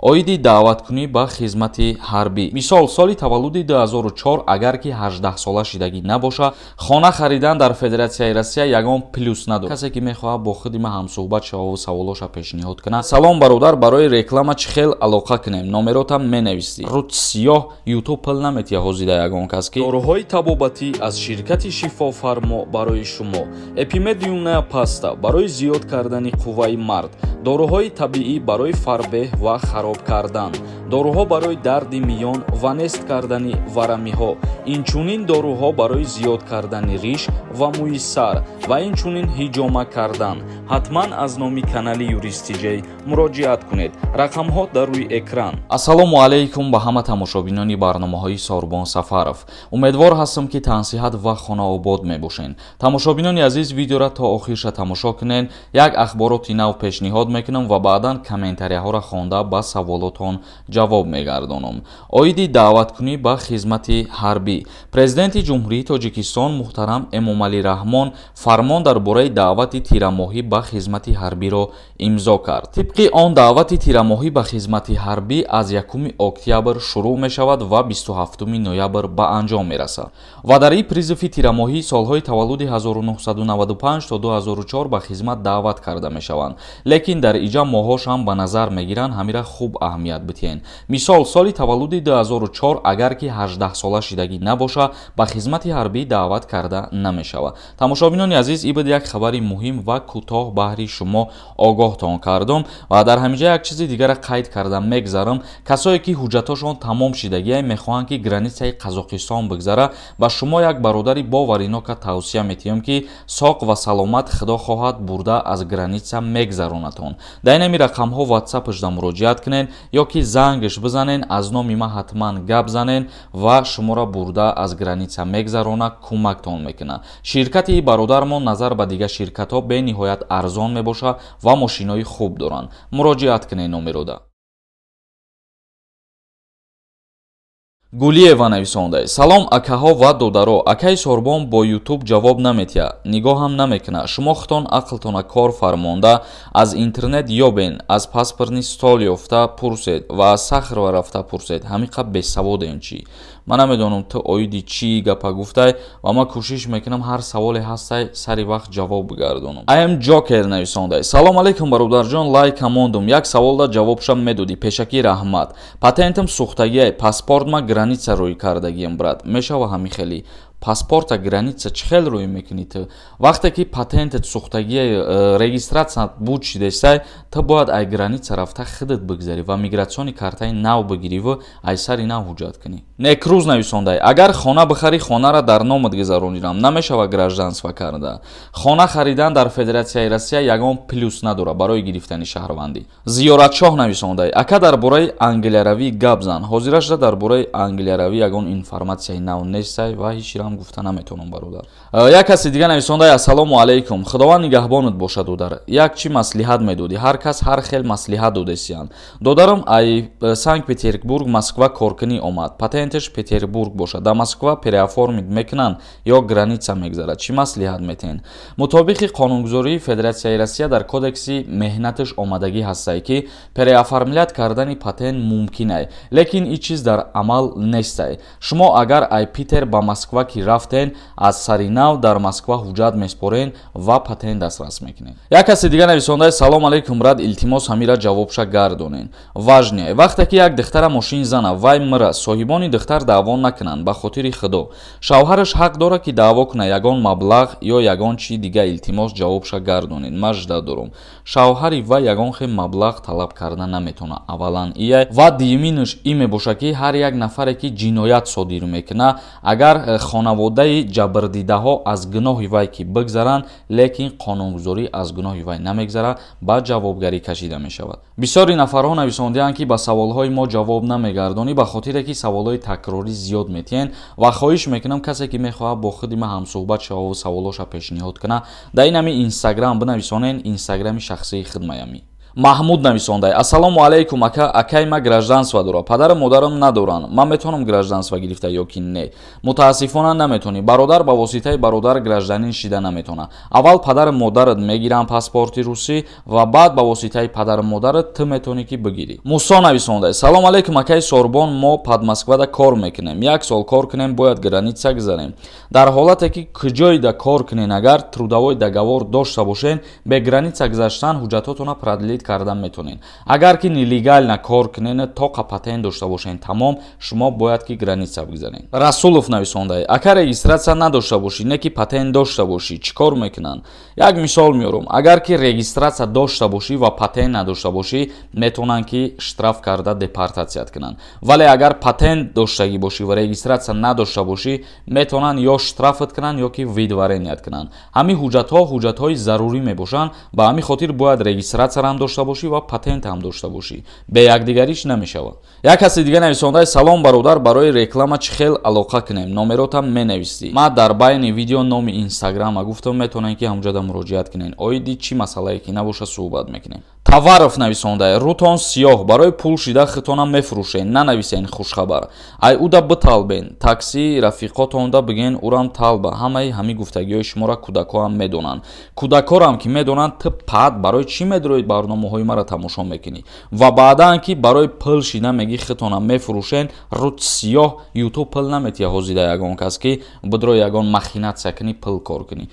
оиди даъваткунӣ ба хизмати ҳарбӣ. Мисол, соли таваллуди 2004 агар ки 18 сола шидагӣ набоша, хона харидан дар Федератсияи Россия ягон плюс надорад. Касе ки мехоҳад бо худи ман ҳамсӯҳбат шаву саволоша пешниҳод кунад. Салом бародар, барои реклама чӣ хел алоқа кунем? Номеротам менависӣ. Рӯти сиёҳ YouTube пил наметия ҳозида ягон кас ки доруҳои табобатӣ аз ширкати Шифофармо барои шумо. Эпимедиумная паста барои зиёд кардани қувваи мард. доруҳои табиӣ барои фарбеҳ ва хароб кардан. доруҳо барои дарди миён ва нест кардани варамиҳо. инчунин доруҳо барои зиёд кардани риш ва мӯи сар ва инчунин ҳиҷома кардан. ҳатман аз номи канали Юристиҷей муроҷиат кунед. рақамҳо дар рӯи экран. Ассалому алайкум ба ҳама тамошобинони барномаҳои Сорбон Сафаров. умедвор ҳастам ки тансиҳат ва хонаобод мебошен. тамошобинони азиз, видеоро то охирша тамошо кунен. як ахбороти нав пешниҳод мекунам ва баъдан комментарияҳоро хонда ба саволотон ҷавоб мегардонам. оиди даъваткунӣ ба хизмати ҳарбӣ. Президенти ҷумҳурии Тоҷикистон муҳтарам Эмомалӣ Раҳмон фармон дар бораи даъвати тирамоҳӣ ба хизмати ҳарбиро имзо кард. тибқи он даъвати тирамоҳӣ ба хизмати ҳарбӣ аз 1 октябр шурӯъ мешавад ва 27 ноябр ба анҷом мерасад. ва дар ин призиви тирамоҳӣ солҳои таваллуди 1995 то 2004 ба хизмат даъват карда мешаванд. лекин дар иҷа моҳошам ба назар мегиранд, ҳамира хуб аҳамият битиҳен. мисол, соли таваллуди 2004 агар ки 18 сола шидагӣ набоша, ба хизмати ҳарбӣ даъват карда намешавад. тамошобинони азиз, ин буд як хабари муҳим ва кӯтоҳ баҳри шумо огоҳтон кардам ва дар ҳаминҷа як чизи дигара қайд карда мегзарам. касое ки ҳуҷҷатошон тамом шидагия мехоҳанд ки границаи Қазоқистон бигзара, ба шумо як бародари боваринока тавсия метиҳам ки соқ ва саломат худо хоҳад бурда аз граница мегзаронатон. дар ин рақамҳо ватсапашда муроҷиат кунен ё ки зангаш бизанен, аз номи ман ҳатман гап занен ва шуморо бурда аз граница мегзарона, кӯмактон мекунад. ширкати бародармон назар ба дигар ширкатҳо бениҳоят арзон мебоша ва мошинои хуб доранд. муроҷиат кунен номерода. Гулиева нависондай: салом акаҳо ва додаро. акаи Сорбон бо YouTube ҷавоб наметия, нигоҳам намекуна. шумо хитон ақлтона кор фармонда аз интернет ёбен, аз паспортни стол ёфта пурсед ва аз сахрва рафта пурсед. ҳамиқа бесаводем чӣ? ман намедонам ту оиди чӣ гапа гуфтай ва ман кӯшиш мекунам ҳар саволе ҳастай сари вақт ҷавоб бигардонам. I am Joker нависондай: салом алейкум бародарҷон, лайка мондум. як саволда ҷавобшам медодӣ. пешакӣ раҳмат. патентам сӯхтагиай, паспортма граница рӯй кардагиям брат. мешава ҳами хели паспорта граница чӣ хел рӯй мекунӣ ту? вақте ки патентат сӯхтагия регистратсия буд шидестай, ту бояд ай граница рафта худат бигзарӣ ва мигратсиони картаи нав бигириву ай сари нав ҳуҷҷат кунӣ. некруз нависондай: агар хона бихарӣ, хонара дар номат гузаронирам, намешава гражданство карда. хона харидан дар Федератсияи Россия ягон плюс надорад барои гирифтани шаҳрвандӣ. зиёратшоҳ нависондай: ака дар бораи англияравӣ гап зан. ҳозирашда дар бораи англияравӣ ягон информатсияи нав нестай ва ҳичирам гуфта наметонам бародар. як каси дига нависондай: ассалому алейкум, худованд нигаҳбонат бошад додар. як чӣ маслиҳат медодӣ? ҳар кас ҳар хел маслиҳат додесиянд. додарам ай Санкт Петербург Москва коркунӣ омад, патенташ Петербург бошад, да Москва переоформит мекунанд ё граница мегзарад. чӣ маслиҳат метен? мутобиқи қонунгузории Федератсияи Россия дар кодекси меҳнаташ омадагӣ ҳастай ки переоформлят кардани патент мумкинай, лекин ин чиз дар амал нестай. шумо агар ай Питер ба Москва ки рафтен, аз сари нав дар Москва ҳуҷҷат меспорен ва патент дастрас мекунед. як каси дига нависондай: салом алейкум брат, илтимос ҳамира ҷавобша гардонен. важне вақте ки як духтара мошин зана, вай мира, соҳибони духтар даъво накунанд ба хотири худо. шавҳараш ҳақ дорад ки даъво кунад ягон маблағ ё ягон чӣ дига. илтимос ҷавобша гардонед. ман жда дорам. шавҳари вай ягон хел маблағ талаб карда наметавонад. аввалан ия ва дуюминаш ин мебошад ки ҳар як нафаре ки ҷиноят содир мекунад, агар хонаводаи ҷабрдидаҳо аз гуноҳи вай ки бигзаранд, лекин қонунгузорӣ аз гуноҳи вай намегзарад, ба ҷавобгарӣ кашида мешавад. бисёри нафарҳо нависондиянд ки ба саволҳои мо ҷавоб намегардонӣ, ба хотире ки саволҳои такрорӣ зиёд метиҳен ва хоҳиш мекунам касе ки мехоҳад бо худи ман ҳамсӯҳбат шаву саволоша пешниҳод кунад, дар ин ҳамин инстаграм бинависонен. инстаграми шахсии худмаями. маҳмуд нависондай: ассалому алайкум ака, акай ма гражданство дора, падару модарам надоранд, ман метавонам гражданство гирифта ё ки не? Мутаассифона наметавонӣ, бародар ба воситаи бародар гражданин шида наметавонад. Аввал падару модарат мегиранд паспорти русӣ ва баъд ба воситаи падару модарат ту метавонӣ ки бигирӣ. Мусо нависондай: салому алайкум акай Сорбон, мо под Москвада кор мекунем, 1 сол кор кунем, бояд граница гузарем. Дар ҳолате ки куҷоида кор кунен, агар трудовой договор дошта бошен, бе граница гузаштан ҳуҷҷатотона продлит кардан метавонен. Агар ки нелегально кор кунен, тоқа патент дошта бошен тамом, шумо бояд ки граница бигузарен. Расулов нависондай: ака регистратсия надошта бошӣ, не ки патент дошта бошӣ, чӣ кор мекунанд? Як мисол меорам, агар ки регистратсия дошта бошӣ ва патент надошта бошӣ, метавонанд ки штраф карда депортатсият кунанд. Вале агар патент доштагӣ бошӣ ва регистратсия надошта бошӣ, метавонанд ё штрафат кунанд ё ки видвареният кунанд. Ҳамин ҳуҷҷатҳои зарурӣ мебошанд, ба ҳамин хотир бояд регистратсия ҳам дошта бошӣ ва патент ҳам дошта бошӣ. Бе якдигариш намешавад. Як каси дига нависондай: салом бародар, барои реклама чӣ хел алоқа кунем? Номеротам менавистӣ. Ман дар байни видео номи инстаграма гуфтам, метавонанд ки ҳамҷода муроҷиат кунен. Оиди чӣ масъалае ки набоша суҳбат мекунем. Таваров нависондай: рӯтон сиёҳ, барои пул шида хитона мефурӯшен, нанависен хушхабар. Ай уда биталбен, такси рафиқотонда бигӯен урам талба. Ҳамаи ҳамин гуфтагиҳои шуморо кӯдакоам медонанд. Кӯдакорам ки медонанд, ту пад барои чӣ медрои барномаҳои маро тамошо мекунӣ? Ва баъдан ки барои пул шида меги хитона мефурӯшен, рӯт сиёҳ, ютуб пул наметия ҳозида ягон кас ки бидро ягон махинатсия кунӣ, пул кор кунӣ.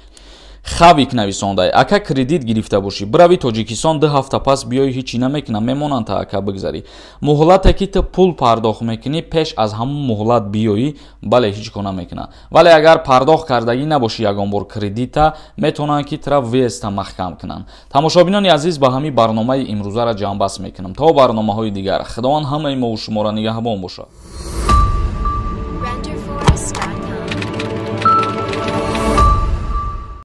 Хавик нависондай: ака кредит гирифта бошӣ, бирави Тоҷикистон 2 ҳафта пас биёӣ, ҳичӣ намекунам, мемонанд та ака бигзарӣ. Муҳлате ки ту пул пардохт мекунӣ, пеш аз ҳамун муҳлат биёӣ, бале ҳеҷ кор намекунад. Вале агар пардохт кардагӣ набошӣ ягон бор кредита, метавонанд ки тура веста маҳкам кунанд. Тамошобинони азиз, ба ҳамин барномаи имрӯзаро ҷамъбаст мекунам. То барномаҳои дигар, худованд ҳамаи мову шуморо нигаҳбон бошад.